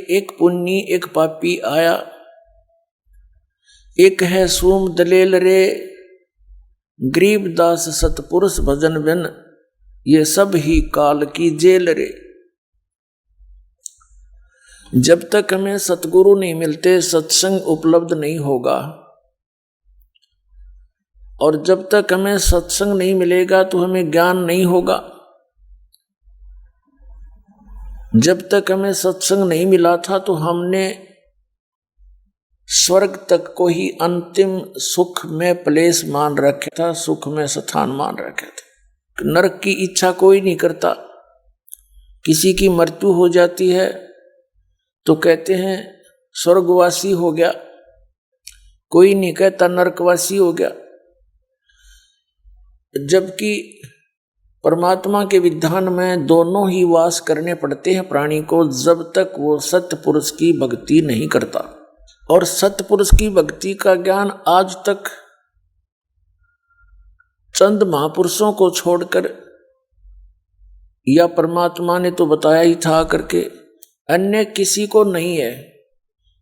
एक पुण्य एक पापी आया, एक है सूम दलेल रे, गरीबदास सतपुरुष भजन बिन, ये सब ही काल की जेल रे। जब तक हमें सतगुरु नहीं मिलते सत्संग उपलब्ध नहीं होगा, और जब तक हमें सत्संग नहीं मिलेगा तो हमें ज्ञान नहीं होगा। जब तक हमें सत्संग नहीं मिला था तो हमने स्वर्ग तक को ही अंतिम सुख में प्लेस मान रखा था, सुख में स्थान मान रखे थे। नरक की इच्छा कोई नहीं करता। किसी की मृत्यु हो जाती है तो कहते हैं स्वर्गवासी हो गया, कोई नहीं कहता नरकवासी हो गया। जबकि परमात्मा के विधान में दोनों ही वास करने पड़ते हैं प्राणी को, जब तक वो सत्य पुरुष की भक्ति नहीं करता। और सत्य पुरुष की भक्ति का ज्ञान आज तक चंद महापुरुषों को छोड़कर, या परमात्मा ने तो बताया ही था करके, अन्य किसी को नहीं है।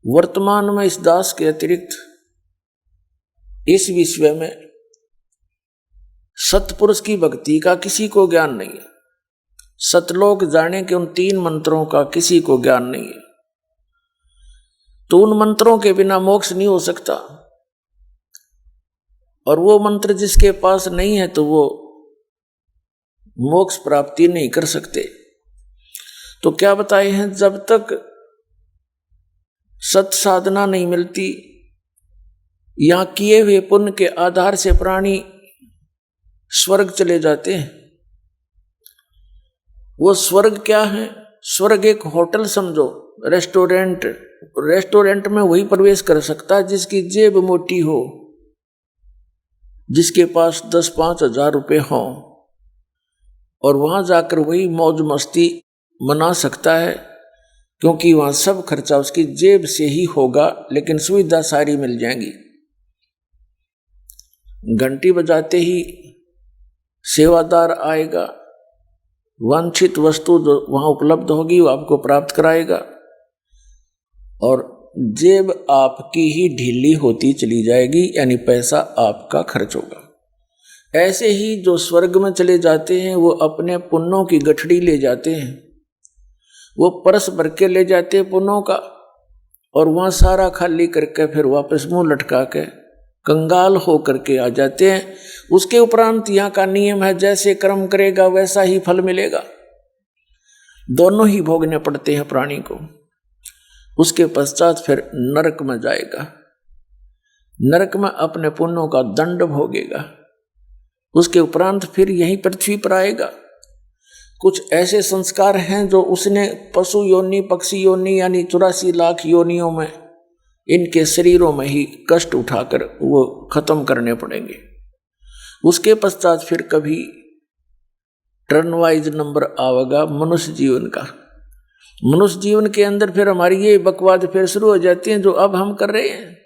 वर्तमान में इस दास के अतिरिक्त इस विश्व में सतपुरुष की भक्ति का किसी को ज्ञान नहीं है। सतलोक जाने के उन 3 मंत्रों का किसी को ज्ञान नहीं है। तो उन मंत्रों के बिना मोक्ष नहीं हो सकता, और वो मंत्र जिसके पास नहीं है तो वो मोक्ष प्राप्ति नहीं कर सकते। तो क्या बताए हैं, जब तक सत साधना नहीं मिलती, या किए हुए पुण्य के आधार से प्राणी स्वर्ग चले जाते हैं। वो स्वर्ग क्या है? स्वर्ग एक होटल समझो, रेस्टोरेंट। रेस्टोरेंट में वही प्रवेश कर सकता है जिसकी जेब मोटी हो, जिसके पास 10-5 हजार रुपये हो, और वहां जाकर वही मौज मस्ती मना सकता है, क्योंकि वहां सब खर्चा उसकी जेब से ही होगा, लेकिन सुविधा सारी मिल जाएंगी। घंटी बजाते ही सेवादार आएगा, वांछित वस्तु जो वहां उपलब्ध होगी वो आपको प्राप्त कराएगा, और जेब आपकी ही ढीली होती चली जाएगी, यानी पैसा आपका खर्च होगा। ऐसे ही जो स्वर्ग में चले जाते हैं वो अपने पुण्यों की गठड़ी ले जाते हैं, वो परस भर के ले जाते हैं पुण्यों का, और वहां सारा खाली करके फिर वापस मुंह लटका के कंगाल हो करके आ जाते हैं। उसके उपरांत यहाँ का नियम है, जैसे कर्म करेगा वैसा ही फल मिलेगा। दोनों ही भोगने पड़ते हैं प्राणी को। उसके पश्चात फिर नरक में जाएगा, नरक में अपने पुण्यों का दंड भोगेगा। उसके उपरांत फिर यहीं पृथ्वी पर आएगा। कुछ ऐसे संस्कार हैं जो उसने पशु योनि, पक्षी योनि, यानी 84 लाख योनियों में इनके शरीरों में ही कष्ट उठाकर वो खत्म करने पड़ेंगे। उसके पश्चात फिर कभी टर्न वाइज नंबर आवेगा मनुष्य जीवन का। मनुष्य जीवन के अंदर फिर हमारी ये बकवाद फिर शुरू हो जाती है जो अब हम कर रहे हैं।